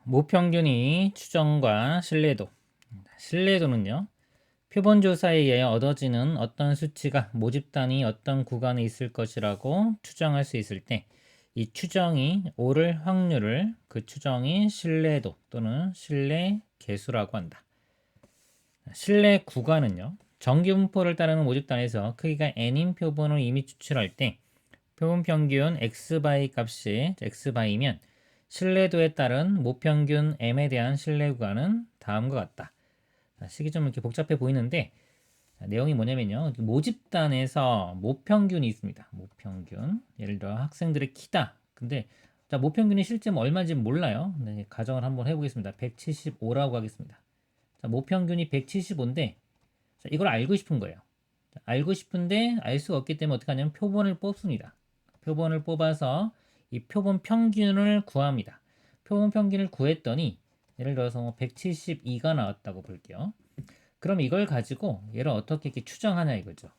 모평균이 추정과 신뢰도. 신뢰도는요, 표본 조사에 의해 얻어지는 어떤 수치가 모집단이 어떤 구간에 있을 것이라고 추정할 수 있을 때, 이 추정이 옳을 확률을 그 추정이 신뢰도 또는 신뢰 계수라고 한다. 신뢰 구간은요, 정기분포를 따르는 모집단에서 크기가 n인 표본을 이미 추출할 때 표본 평균 x바이 값이 x바이면 신뢰도에 따른 모평균 m에 대한 신뢰 구간은 다음과 같다. 식이 좀 이렇게 복잡해 보이는데 내용이 뭐냐면요. 모집단에서 모평균이 있습니다. 모평균. 예를 들어 학생들의 키다. 근데 자, 모평균이 실제 얼마인지 몰라요. 네, 가정을 한번 해보겠습니다. 175라고 하겠습니다. 자, 모평균이 175인데 이걸 알고 싶은 거예요. 자, 알고 싶은데 알 수가 없기 때문에 어떻게 하냐면 표본을 뽑습니다. 표본을 뽑아서 이 표본 평균을 구합니다. 표본 평균을 구했더니 예를 들어서 172가 나왔다고 볼게요. 그럼 이걸 가지고 얘를 어떻게 이렇게 추정하냐 이거죠.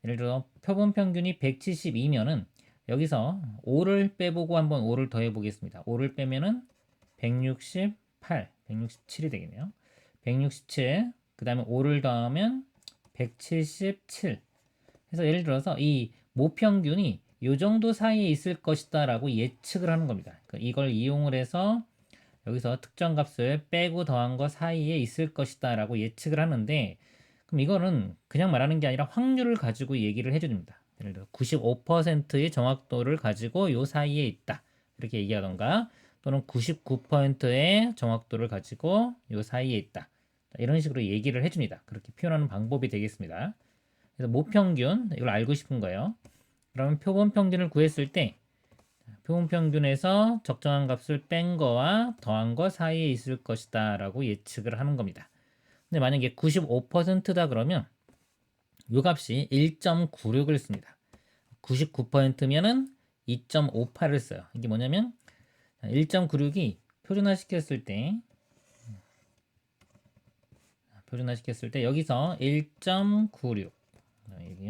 예를 들어 표본 평균이 172면은 여기서 5를 빼보고 한번 5를 더해 보겠습니다. 5를 빼면은 168, 167이 되겠네요. 167, 그 다음에 5를 더하면 177. 그래서 예를 들어서 이 모평균이 이 정도 사이에 있을 것이다 라고 예측을 하는 겁니다. 그러니까 이걸 이용을 해서 여기서 특정 값을 빼고 더한 거 사이에 있을 것이다 라고 예측을 하는데, 그럼 이거는 그냥 말하는 게 아니라 확률을 가지고 얘기를 해줍니다. 예를 들어 95%의 정확도를 가지고 요 사이에 있다 이렇게 얘기하던가, 또는 99%의 정확도를 가지고 요 사이에 있다 이런 식으로 얘기를 해줍니다. 그렇게 표현하는 방법이 되겠습니다. 그래서 모평균 이걸 알고 싶은 거예요. 그러면 표본 평균을 구했을 때 표본 평균에서 적정한 값을 뺀 거와 더한 거 사이에 있을 것이다 라고 예측을 하는 겁니다. 근데 만약에 95%다 그러면 이 값이 1.96을 씁니다. 99%면은 2.58을 써요. 이게 뭐냐면 1.96이 표준화시켰을 때 여기서 1.96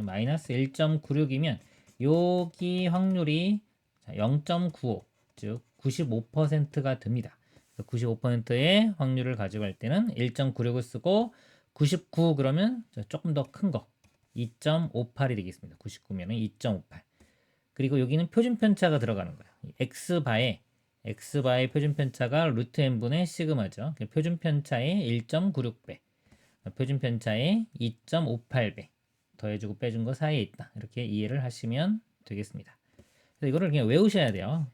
마이너스 1.96이면 여기 확률이 0.95, 즉 95%가 됩니다. 95%의 확률을 가지고 할 때는 1.96을 쓰고, 99 그러면 조금 더 큰 거 2.58이 되겠습니다. 99면은 2.58. 그리고 여기는 표준 편차가 들어가는 거예요. x바의 표준 편차가 루트 n분의 시그마죠. 표준 편차의 1.96배, 표준 편차의 2.58배 더해주고 빼준 거 사이에 있다. 이렇게 이해를 하시면 되겠습니다. 그래서 이거를 그냥 외우셔야 돼요.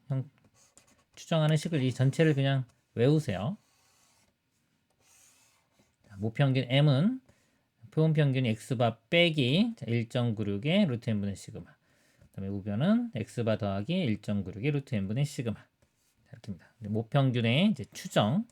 추정하는 식을 이 전체를 그냥 외우세요. 모평균 m은 표본 평균 x바 빼기 1.96의 루트 n분의 시그마. 그다음에 우변은 x바 더하기 1.96의 루트 n분의 시그마. 이렇게입니다. 모평균의 이제 추정.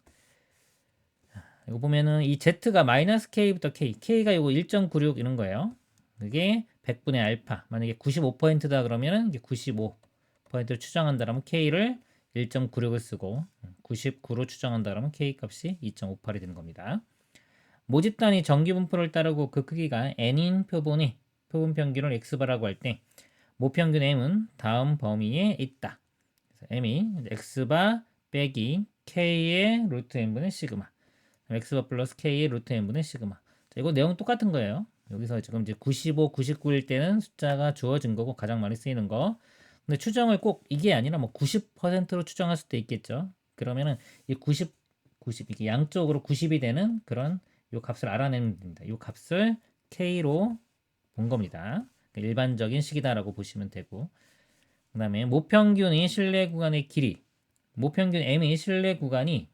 이거 보면은 이 z가 마이너스 k부터 k가 이거 1.96 이런 거예요. 이게 100분의 알파. 만약에 95%다 그러면은 이제 95%를 추정한다 그러면 k를 1.96을 쓰고, 99로 추정한다 그러면 k 값이 2.58이 되는 겁니다. 모집단이 정기분포를 따르고 그 크기가 n인 표본 평균을 x바라고 할 때 모평균 m은 다음 범위에 있다. 그래서 m이 x바 빼기 k의 루트 n분의 시그마, x바 플러스 k의 루트 n분의 시그마. 자, 이거 내용 똑같은 거예요. 여기서 지금 이제 95, 99일 때는 숫자가 주어진 거고 가장 많이 쓰이는 거. 근데 추정을 꼭 이게 아니라 뭐 90%로 추정할 수도 있겠죠. 그러면은 이 90 이게 양쪽으로 90이 되는 그런 요 값을 알아내면 됩니다. 요 값을 k로 본 겁니다. 일반적인 식이다라고 보시면 되고, 그 다음에 모평균이 신뢰 구간의 길이, 모평균 m이 신뢰 구간이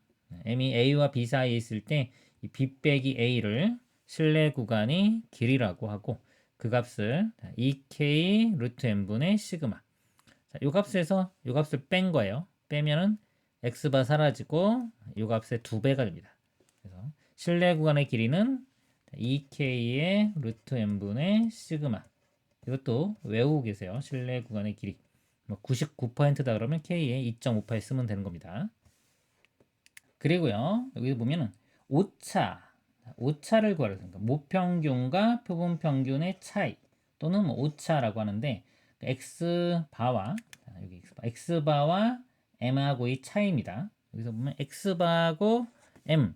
m이 a와 b 사이에 있을 때 이 b 빼기 a를 신뢰 구간의 길이라고 하고, 그 값을 2k 루트 n분의 시그마. 자, 요 값에서 요 값을 뺀 거예요. 빼면은 x바 사라지고 요 값의 2배가 됩니다. 그래서 신뢰 구간의 길이는 2k의 루트 n분의 시그마. 이것도 외우고 계세요. 신뢰 구간의 길이. 99%다 그러면 k의 2.58 쓰면 되는 겁니다. 그리고요, 여기 보면은 오차를 구하라. 그러니까 모평균과 표본 평균의 차이 또는 오차라고 하는데, x바와 여기 x바와 m하고의 차이입니다. 여기서 보면 x바하고 m,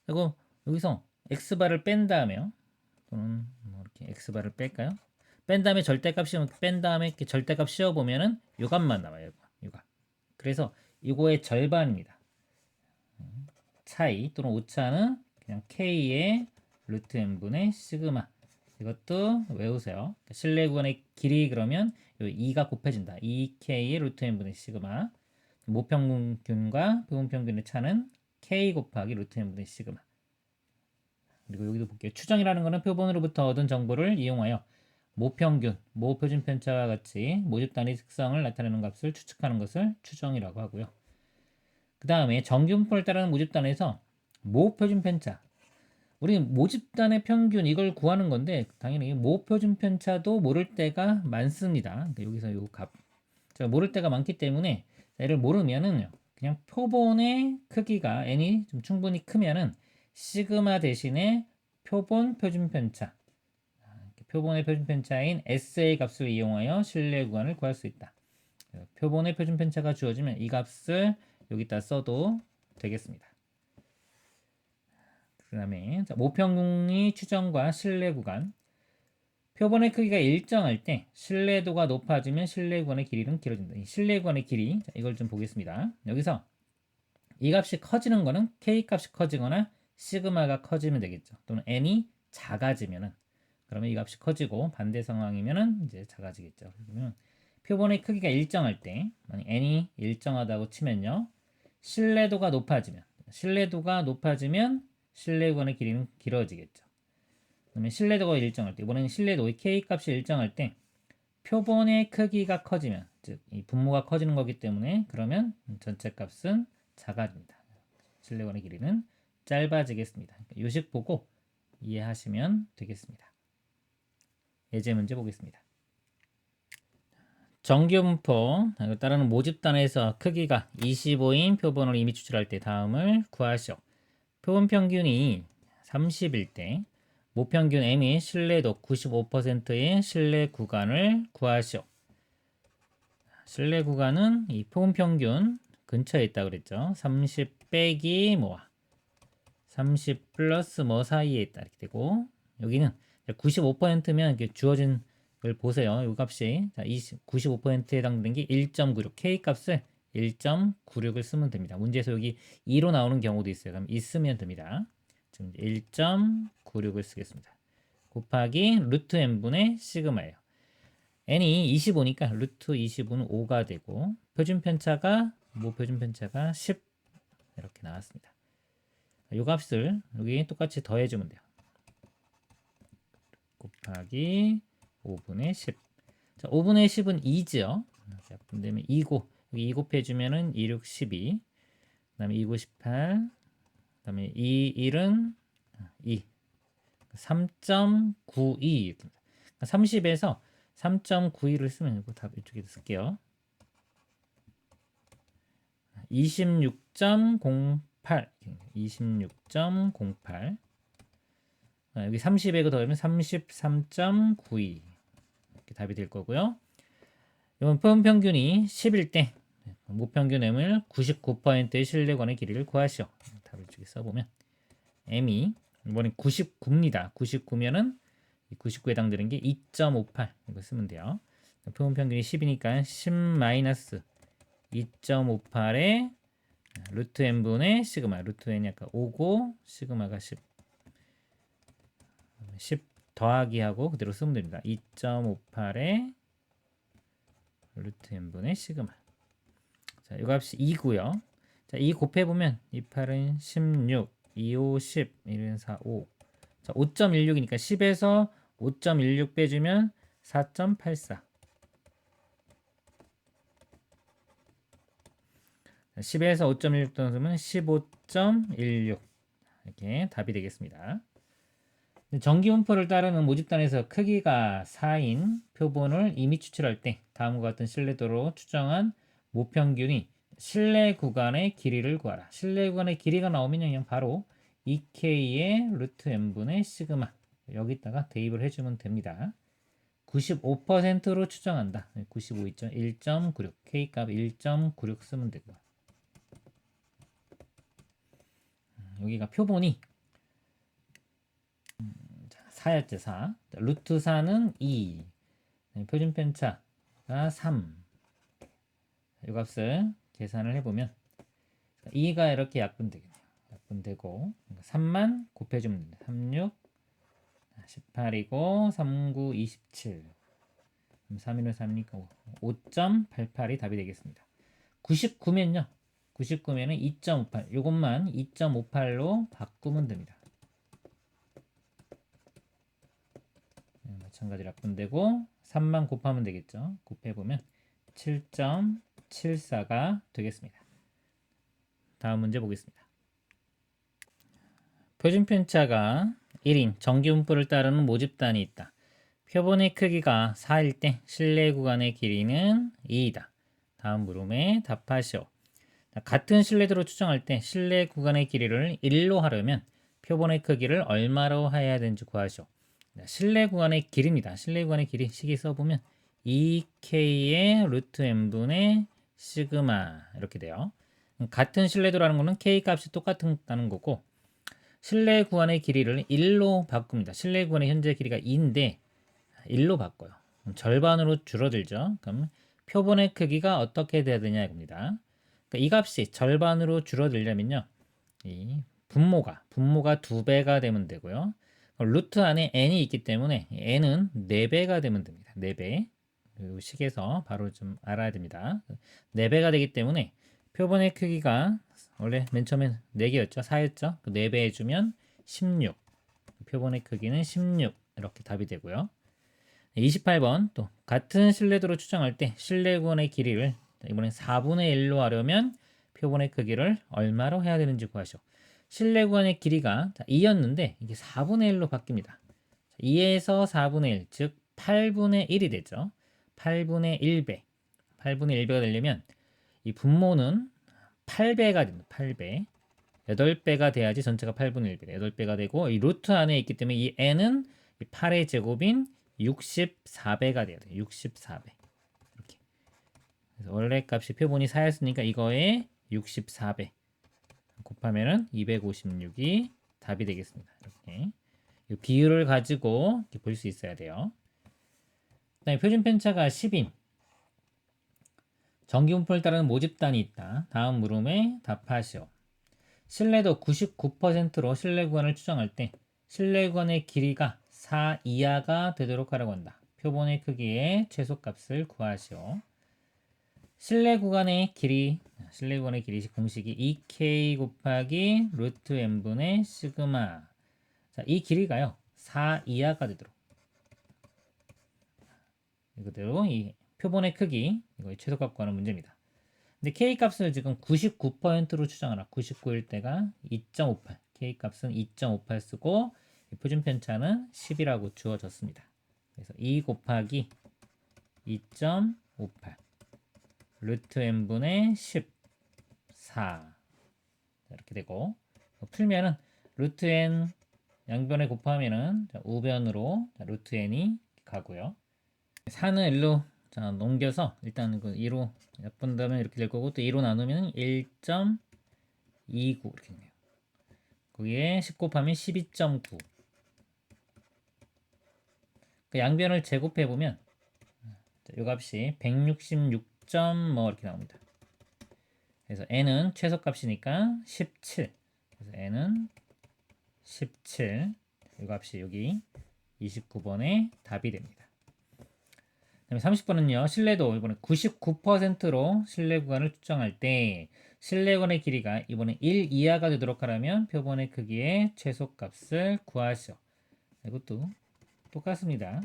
그리고 여기서 x바를 뺀 다음에요. 또는 뭐 이렇게 x바를 뺄까요? 뺀 다음에 절대값 씌우면 뺀 다음에 이렇게 절대값 씌워 보면은 요 값만 나와요. 요 값. 그래서 이거의 절반입니다. 차이 또는 오차는 그냥 k의 루트 n분의 시그마. 이것도 외우세요. 실내 구간의 길이 그러면 요 2가 곱해진다. 2k의 루트 n분의 시그마. 모평균과 부분평균의 차는 k 곱하기 루트 n분의 시그마. 그리고 여기도 볼게요. 추정이라는 것은 표본으로부터 얻은 정보를 이용하여 모평균, 모표준 편차와 같이 모집 단위 특성을 나타내는 값을 추측하는 것을 추정이라고 하고요. 그 다음에 정규분포를 따르는 모집단에서 모표준 편차, 우리 모집단의 평균 이걸 구하는 건데 당연히 모표준 편차도 모를 때가 많습니다. 그러니까 여기서 요 값, 제가 모를 때가 많기 때문에 얘를 모르면은 그냥 표본의 크기가 n이 좀 충분히 크면은 시그마 대신에 표본 표준 편차, 표본의 표준 편차인 SA 값을 이용하여 실내 구간을 구할 수 있다. 표본의 표준 편차가 주어지면 이 값을 여기다 써도 되겠습니다. 그 다음에 모평이 추정과 실내 구간, 표본의 크기가 일정할 때 신뢰도가 높아지면 실내 구간의 길이는 길어진다. 이 실내 구간의 길이, 이걸 좀 보겠습니다. 여기서 이 값이 커지는 거는 k 값이 커지거나 시그마가 커지면 되겠죠. 또는 n이 작아지면은, 그러면 이 값이 커지고 반대 상황이면은 이제 작아지겠죠. 그러면 표본의 크기가 일정할 때, 만약 n이 일정하다고 치면요, 신뢰도가 높아지면 실내 구간의 길이는 길어지겠죠. 그러면 신뢰도가 일정할 때, 이번에는 신뢰도의 k 값이 일정할 때 표본의 크기가 커지면, 즉 이 분모가 커지는 거기 때문에 그러면 전체 값은 작아집니다. 실내 구간의 길이는 짧아지겠습니다. 그러니까 요식 보고 이해하시면 되겠습니다. 예제 문제 보겠습니다. 정규분포 따르는 모집단에서 크기가 25인 표본을 이미 추출할 때 다음을 구하시오. 표본 평균이 30일 때 모평균 m이 신뢰도 95%의 신뢰 구간을 구하시오. 신뢰 구간은 이 표본 평균 근처에 있다 그랬죠. 30 빼기 뭐와 30 플러스 뭐 사이에 있다 이렇게 되고, 여기는 95%면 이렇게 주어진 걸 보세요. 이 값이 95%에 해당되는 게 1.96, k 값을 1.96을 쓰면 됩니다. 문제에서 여기 2로 나오는 경우도 있어요. 그럼 있으면 됩니다. 지금 1.96을 쓰겠습니다. 곱하기 루트 n분의 시그마예요. n이 25니까 루트 25는 5가 되고, 표준 편차가 표준 편차가 10 이렇게 나왔습니다. 이 값을 여기 똑같이 더해주면 돼요. 곱하기 5분의 10. 자, 5분의 10은 2죠. 자, 그다음에 2고 여기 2 곱해주면은 2, 6, 12. 그다음에 2, 9, 18. 그다음에 2, 1은 2. 3.92. 30에서 3.92를 쓰면 이거 답 이쪽에 쓸게요. 26.08. 26.08. 여기 30에 더하면 33.92 이렇게 답이 될 거고요. 이번 표본 평균이 10일 때 모평균 m을 99%의 신뢰관의 길이를 구하시오. 답을 이쪽에 써보면 m이 이번엔 99입니다. 99면은 99에 해당되는 게 2.58 이거 쓰면 돼요. 표본 평균이 10이니까 10 마이너스 2.58에 루트 n분의 시그마, 루트 n이 아까 5고 시그마가 10 더하기 하고 그대로 쓰면 됩니다. 2.58에 루트 n분의 시그마. 자, 이 값이 2고요. 자, 2 곱해보면 28은 16, 25, 10, 1은 4, 5. 자, 5.16이니까 10에서 5.16 빼주면 4.84. 10에서 5.16 떠나면 15.16 이렇게 답이 되겠습니다. 정기분포를 따르는 모집단에서 크기가 4인 표본을 이미 추출할 때 다음과 같은 신뢰도로 추정한 모평균이 실내 구간의 길이를 구하라. 실내 구간의 길이가 나오면 그냥 바로 2k의 루트 n분의 시그마 여기다가 대입을 해주면 됩니다. 95%로 추정한다. 95.1.96 k 값 1.96 쓰면 되고, 여기가 표본이 4였죠. 4. 루트 4는 2. 표준 편차가 3. 이 값을 계산을 해보면 2가 이렇게 약분되겠네요. 약분되고 3만 곱해주면 됩니다. 36, 18이고 39, 27. 3일은 3이니까 5.88이 답이 되겠습니다. 99면요. 99면은 2.58. 이것만 2.58로 바꾸면 됩니다. 마찬가지로 약분되고 3만 곱하면 되겠죠. 곱해보면 7.74가 되겠습니다. 다음 문제 보겠습니다. 표준 편차가 1인 정기분포를 따르는 모집단이 있다. 표본의 크기가 4일 때 실내 구간의 길이는 2이다. 다음 물음에 답하시오. 같은 실내도로 추정할 때 실내 구간의 길이를 1로 하려면 표본의 크기를 얼마로 해야 되는지 구하시오. 실내 구간의 길입니다. 실내 구간의 길이 식이 써보면 2k의 루트 n분의 시그마 이렇게 돼요. 같은 실내도라는 것은 k 값이 똑같다는 거고 실내 구간의 길이를 1로 바꿉니다. 실내 구간의 현재 길이가 2인데 1로 바꿔요. 절반으로 줄어들죠. 그럼 표본의 크기가 어떻게 돼야 되냐 이겁니다. 그러니까 이 값이 절반으로 줄어들려면요. 이 분모가 2배가 되면 되고요. 루트 안에 n이 있기 때문에 n은 4배가 되면 됩니다. 4배. 이 식에서 바로 좀 알아야 됩니다. 4배가 되기 때문에 표본의 크기가 원래 맨 처음엔 4개였죠. 4였죠. 4배 해주면 16. 표본의 크기는 16. 이렇게 답이 되고요. 28번 또 같은 실내도로 추정할 때 실내 구간의 길이를 이번엔 4분의 1로 하려면 표본의 크기를 얼마로 해야 되는지 구하시오. 실내 구간의 길이가 2였는데 이게 4분의 1로 바뀝니다. 2에서 4분의 1, 즉 8분의 1이 되죠. 8분의 1배. 8분의 1배가 되려면 이 분모는 8배가 됩니다. 8배. 8배가 돼야지 전체가 8분의 1배. 8배가 되고 이 루트 안에 있기 때문에 이 n은 8의 제곱인 64배가 돼야 돼요. 64배. 이렇게. 그래서 원래 값이 표본이 4였으니까 이거에 64배 곱하면은 256이 답이 되겠습니다. 이렇게. 이 비율을 가지고 볼 수 있어야 돼요. 그다음에 표준 편차가 10인. 정기분포를 따르는 모집단이 있다. 다음 물음에 답하시오. 실내도 99%로 실내 구간을 추정할 때 실내 구간의 길이가 4 이하가 되도록 하려고 한다. 표본의 크기의 최소값을 구하시오. 실내 구간의 길이 공식이 2k 곱하기 루트 n분의 시그마. 자, 이 길이가요 4 이하가 되도록. 이거대로 이 표본의 크기 이거의 최소값 구하는 문제입니다. 근데 k 값을 지금 99%로 추정하라. 99일 때가 2.58. k 값은 2.58 쓰고 표준 편차는 10이라고 주어졌습니다. 그래서 2 곱하기 2.58 루트 n분의 14 이렇게 되고 풀면은 루트 n 양변에 곱하면은 우변으로 루트 n이 가고요. 4는 1로 넘겨서 일단 그 2로 약분되면 이렇게 될 거고 또 2로 나누면 1.29 이렇게 되네요. 거기에 10 곱하면 12.9. 그 양변을 제곱해 보면 이 값이 166. 뭐 이렇게 나옵니다. 그래서 n은 최소값이니까 17. 그래서 n은 17. 이 값이 여기 29번의 답이 됩니다. 그다음에 30번은요. 실내도 이번에 99%로 실내 구간을 추정할 때 실내 구간의 길이가 이번에 1 이하가 되도록 하려면 표본의 크기의 최소값을 구하시오. 이것도 똑같습니다.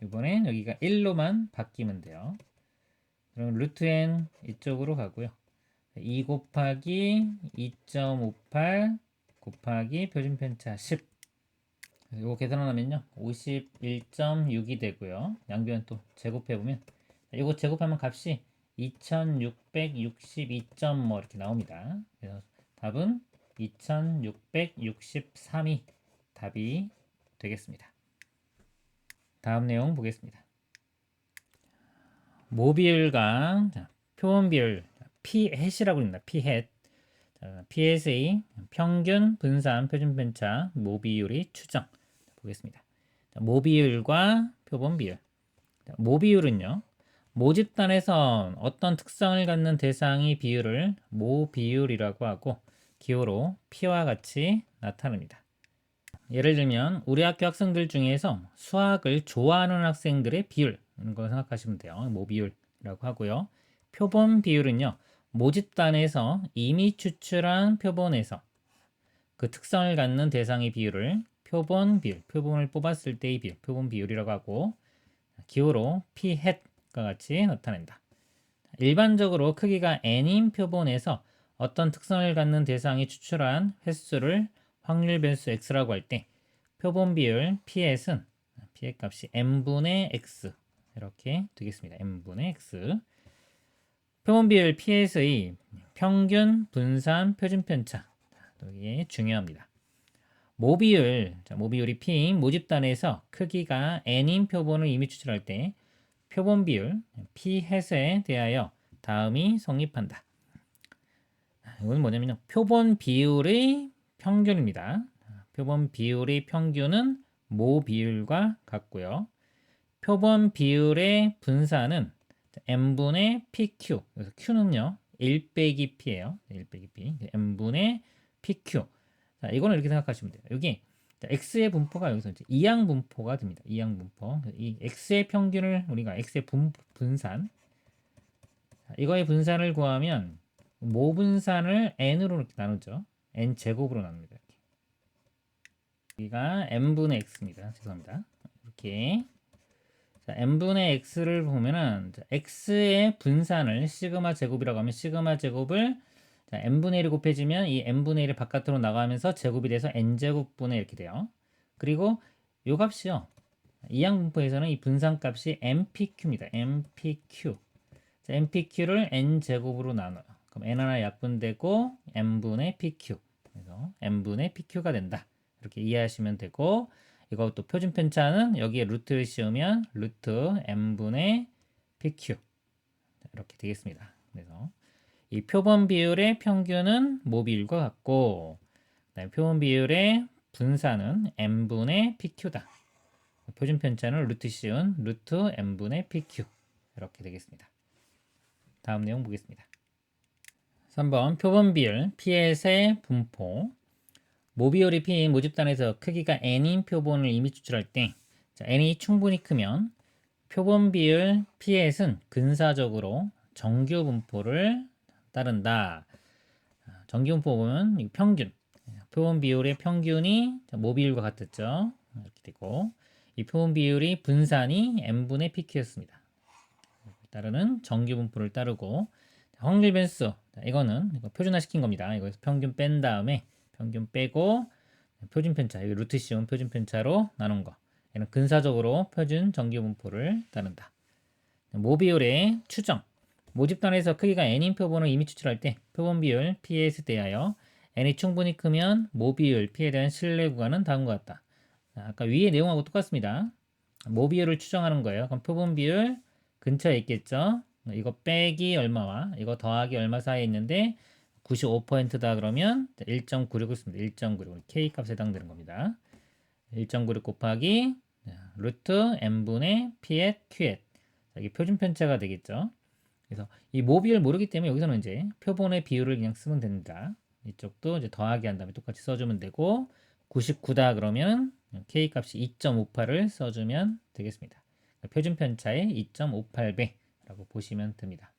이번엔 여기가 1로만 바뀌면 돼요. 그럼 루트 n 이쪽으로 가고요. 2 곱하기 2.58 곱하기 표준 편차 10. 이거 계산하면요 51.6이 되고요. 양변 또 제곱해보면 이거 제곱하면 값이 2662점 뭐 이렇게 나옵니다. 그래서 답은 2663이 답이 되겠습니다. 다음 내용 보겠습니다. 모비율과 표본 비율 p 햇이라고 합니다. p 햇 자, PSA 평균 분산 표준 편차 모비율의 추정 보겠습니다. 자, 모비율과 표본 비율. 자, 모비율은요. 모집단에서 어떤 특성을 갖는 대상의 비율을 모비율이라고 하고 기호로 P와 같이 나타냅니다. 예를 들면 우리 학교 학생들 중에서 수학을 좋아하는 학생들의 비율 이런 거 생각하시면 돼요. 모비율이라고 하고요. 표본 비율은요. 모집단에서 이미 추출한 표본에서 그 특성을 갖는 대상의 비율을 표본 비율, 표본을 뽑았을 때의 비율, 표본 비율이라고 하고 기호로 P 햇과 같이 나타낸다. 일반적으로 크기가 n인 표본에서 어떤 특성을 갖는 대상이 추출한 횟수를 확률 변수 x라고 할 때 표본 비율 P햇은 P햇 값이 n분의 x 이렇게 되겠습니다. n분의 x. 표본 비율 P햇의 평균 분산 표준 편차 이게 중요합니다. 모비율, 자, 모비율이 P인 모집단에서 크기가 n인 표본을 이미 추출할 때 표본 비율 P햇에 대하여 다음이 성립한다. 이건 뭐냐면 표본 비율의 평균입니다. 표본 비율의 평균은 모 비율과 같고요. 표본 비율의 분산은 n분의 pq. 그래서 q는요 1 빼기 p예요. 1 빼기 p. n분의 pq. 자, 이거는 이렇게 생각하시면 돼요. 여기 x의 분포가 여기서 이제 이항 분포가 됩니다. 이항 분포. 이 x의 평균을 우리가 x의 분산. 자, 이거의 분산을 구하면 모 분산을 n으로 이렇게 나누죠. n 제곱으로 나눕니다. 이렇게. 여기가 n분의 x입니다. 죄송합니다. 이렇게. 자, n분의 x를 보면은 x의 분산을 시그마 제곱이라고 하면 시그마 제곱을 자, n분의 1이 곱해지면 이 n분의 1이 바깥으로 나가면서 제곱이 돼서 n제곱분의 이렇게 돼요. 그리고 요 값이요. 이항 분포에서는 이 분산 값이 npq입니다. npq. 자, npq를 n제곱으로 나눠요. 그럼 n 하나 약분되고 n분의 pq. 그래서 n분의 pq가 된다. 이렇게 이해하시면 되고 이것도 표준 편차는 여기에 루트를 씌우면 루트 n분의 pq 이렇게 되겠습니다. 그래서 이 표본 비율의 평균은 모비율과 같고 표본 비율의 분산은 n분의 pq다. 표준 편차는 루트 씌운 루트 n분의 pq 이렇게 되겠습니다. 다음 내용 보겠습니다. 3번 표본 비율 P햇의 분포 모비율이 P인 모집단에서 크기가 n인 표본을 이미 추출할 때 자, n이 충분히 크면 표본 비율 P햇은 근사적으로 정규 분포를 따른다. 정규 분포 보면 평균 표본 비율의 평균이 모비율과 같았죠. 이렇게 되고 이 표본 비율이 분산이 n분의 pq였습니다. 따르는 정규 분포를 따르고 확률 변수 이거는 표준화 시킨 겁니다. 이거에서 평균 뺀 다음에 평균 빼고 표준 편차 여기 루트 씌운 표준 편차로 나눈 거 얘는 근사적으로 표준 정규 분포를 따른다. 모비율의 추정 모집단에서 크기가 n인 표본을 이미 추출할 때 표본 비율 P에 대하여 n이 충분히 크면 모비율 P에 대한 신뢰 구간은 다음과 같다. 아까 위의 내용하고 똑같습니다. 모비율을 추정하는 거예요. 그럼 표본 비율 근처에 있겠죠. 이거 빼기 얼마와 이거 더하기 얼마 사이에 있는데 95%다 그러면 1.96을 씁니다. 1.96 K 값에 해당되는 겁니다. 1.96 곱하기 루트 n분의 P햇 Q햇 이게 표준 편차가 되겠죠. 그래서 이 모비율 모르기 때문에 여기서는 이제 표본의 비율을 그냥 쓰면 된다. 이쪽도 이제 더하기 한 다음에 똑같이 써주면 되고 99다 그러면 K 값이 2.58을 써주면 되겠습니다. 표준 편차의 2.58배라고 보시면 됩니다.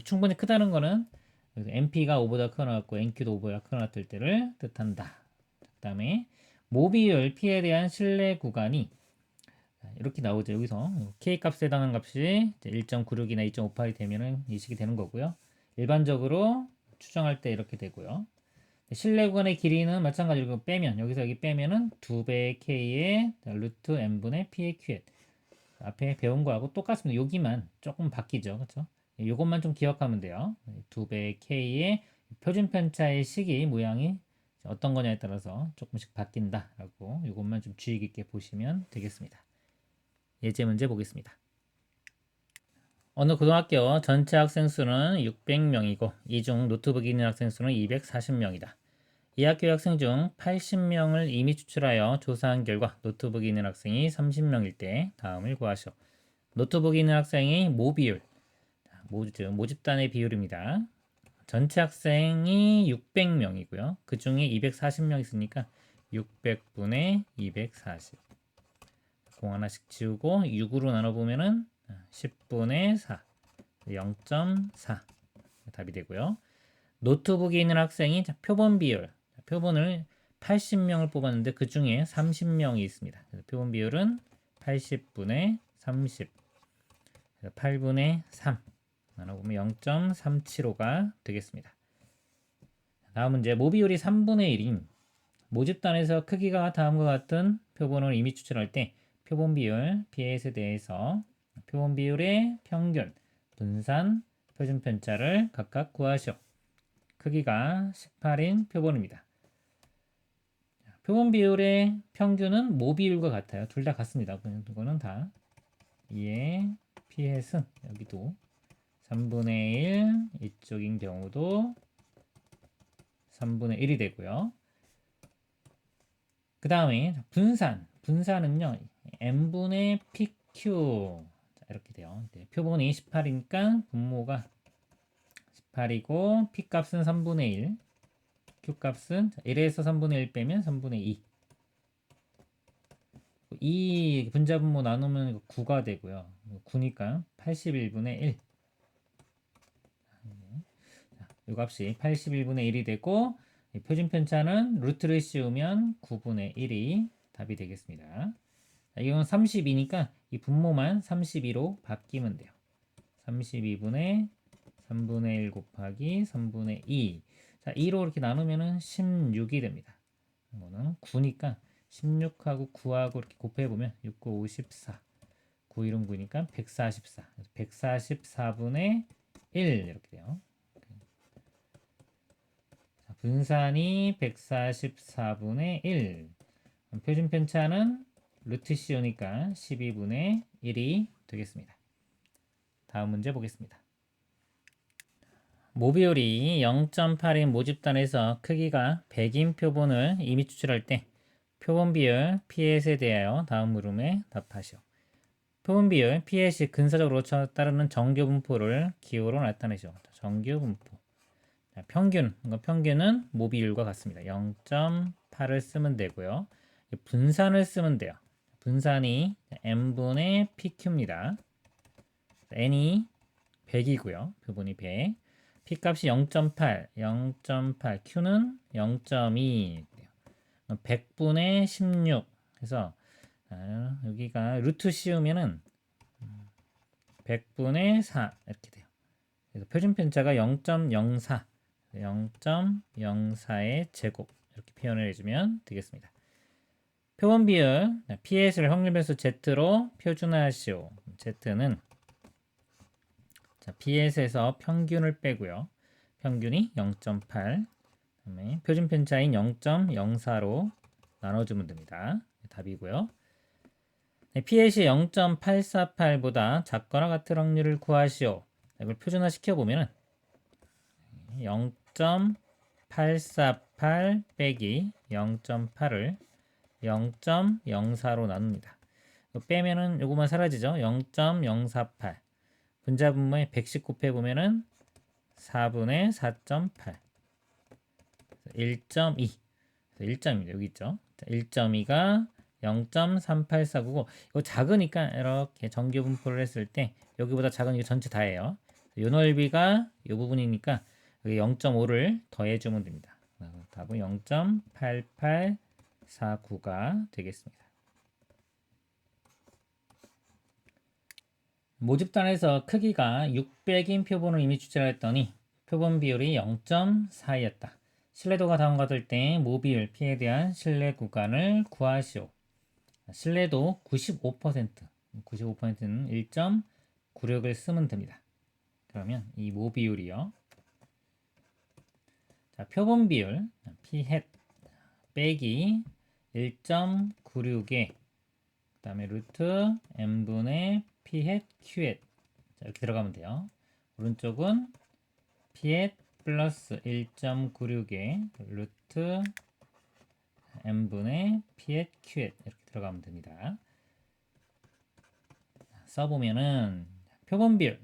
충분히 크다는 거는 NP가 5보다 크거나 같고 NQ도 5보다 크거나 같을 때를 뜻한다. 그 다음에 모비율 P에 대한 신뢰 구간이 이렇게 나오죠. 여기서 K 값에 해당하는 값이 1.96이나 2.58이 되면은 인식이 되는 거고요. 일반적으로 추정할 때 이렇게 되고요. 신뢰 구간의 길이는 마찬가지로 빼면 여기서 여기 빼면은 2배 K의 루트 n분의 P의 Q에 앞에 배운 거하고 똑같습니다. 여기만 조금 바뀌죠. 그렇죠? 이것만 좀 기억하면 돼요. 2배 K의 표준 편차의 식이 모양이 어떤 거냐에 따라서 조금씩 바뀐다라고 이것만 좀 주의 깊게 보시면 되겠습니다. 예제 문제 보겠습니다. 어느 고등학교 전체 학생 수는 600명이고 이 중 노트북이 있는 학생 수는 240명이다. 이 학교 학생 중 80명을 이미 추출하여 조사한 결과 노트북이 있는 학생이 30명일 때 다음을 구하시오. 노트북이 있는 학생의 모비율, 모집단의 비율입니다. 전체 학생이 600명이고요. 그 중에 240명 있으니까 600분의 240. 공 하나씩 지우고 6으로 나눠보면은 10분의 4, 0.4 답이 되고요. 노트북이 있는 학생이 표본 비율, 표본을 80명을 뽑았는데 그 중에 30명이 있습니다. 그래서 표본 비율은 80분의 30, 8분의 3 나눠보면 0.375가 되겠습니다. 다음 문제, 모비율이 3분의 1인 모집단에서 크기가 다음과 같은 표본을 이미 추출할 때 표본 비율, PS에 대해서 표본 비율의 평균, 분산, 표준 편차를 각각 구하시오. 크기가 18인 표본입니다. 표본 비율의 평균은 모비율과 같아요. 둘 다 같습니다. 이거는 다 2의 PS는 여기도 3분의 1, 이쪽인 경우도 3분의 1이 되고요. 그 다음에 분산은요 n분의 pq 이렇게 돼요. 표본이 18이니까 분모가 18이고 p값은 3분의 1, q값은 1에서 3분의 1 빼면 3분의 2. 이 분자분모 나누면 9가 되고요. 9니까 81분의 1. 이 값이 81분의 1이 되고 표준 편차는 루트를 씌우면 9분의 1이 답이 되겠습니다. 이건 32니까 이 분모만 32로 바뀌면 돼요. 32분의 3분의 1 곱하기 3분의 2. 자, 2로 이렇게 나누면은 16이 됩니다. 이거는 9니까 16하고 9하고 이렇게 곱해보면 6, 9, 54. 9, 1은 9니까 144. 144분의 1 이렇게 돼요. 자, 분산이 144분의 1. 표준 편차는 루트 씌우니까 12분의 1이 되겠습니다. 다음 문제 보겠습니다. 모비율이 0.8인 모집단에서 크기가 100인 표본을 이미 추출할 때 표본 비율 PS에 대하여 다음 물음에 답하시오. 표본 비율 PS이 근사적으로 따르는 정규 분포를 기호로 나타내시오. 정규 분포. 평균은 모비율과 같습니다. 0.8을 쓰면 되고요. 분산을 쓰면 돼요. 분산이 n분의 pq입니다. n이 100이고요. 표본이 100. p값이 0.8, q는 0.2. 100분의 16 해서 여기가 루트 씌우면은 100분의 4 이렇게 돼요. 그래서 표준 편차가 0.04, 0.04의 제곱 이렇게 표현을 해주면 되겠습니다. 표본 비율 PS를 확률 배수 Z로 표준화하시오. Z는 PS에서 평균을 빼고요. 평균이 0.8, 그다음에 표준 편차인 0.04로 나눠주면 됩니다. 답이고요. PS이 0.848보다 작거나 같은 확률을 구하시오. 이걸 표준화 시켜보면 0.848 빼기 0.8을 0.04로 나눕니다. 빼면은 요거만 사라지죠. 0.048 분자분모에 110 곱해보면은 4분의 4.8 1.2 1점입니다. 여기 있죠. 1.2가 0.3849고 이거 작으니까 이렇게 정규 분포를 했을 때 여기보다 작은 게 전체 다예요. 요 넓이가 이 부분이니까 여기 0.5를 더해주면 됩니다. 답은 0.8849가 되겠습니다. 모집단에서 크기가 600인 표본을 이미 추출했더니 표본 비율이 0.4였다. 신뢰도가 다음과 같을 때 모비율 P에 대한 신뢰 구간을 구하시오. 신뢰도 95%, 95%는 1.96을 쓰면 됩니다. 그러면 이 모비율이요. 자, 표본 비율 P hat 빼기 1.96에 그 다음에 루트 n분의 P hat Q hat 자, 이렇게 들어가면 돼요. 오른쪽은 피엣 플러스 1.96의 루트 n분의 피엣 큐엣 이렇게 들어가면 됩니다. 써보면은 표본 비율이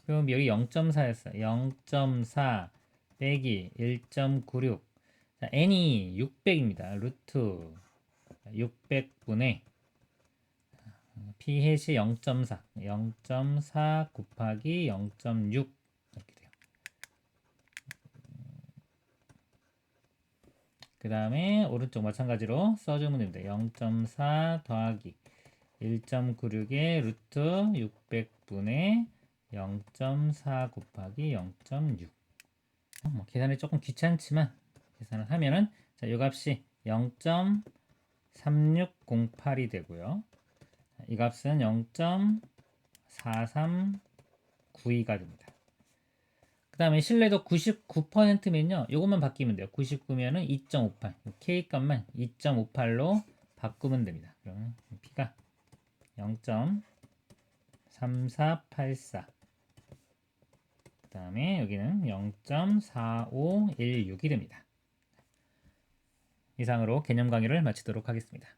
0.4였어요. 0.4 빼기 1.96. 자, n이 600입니다. 루트 600분의 p햇이 0.4. 0.4 곱하기 0.6 이렇게 돼요. 그 다음에 오른쪽 마찬가지로 써주면 됩니다. 0.4 더하기 1.96의 루트 600분의 0.4 곱하기 0.6. 뭐 계산이 조금 귀찮지만 계산을 하면은 자, 이 값이 0.3608이 되고요. 이 값은 0.4392가 됩니다. 그 다음에 신뢰도 99%면요. 이것만 바뀌면 돼요. 99면은 2.58. K 값만 2.58로 바꾸면 됩니다. 그러면 P가 0.3484. 그 다음에 여기는 0.4516이 됩니다. 이상으로 개념 강의를 마치도록 하겠습니다.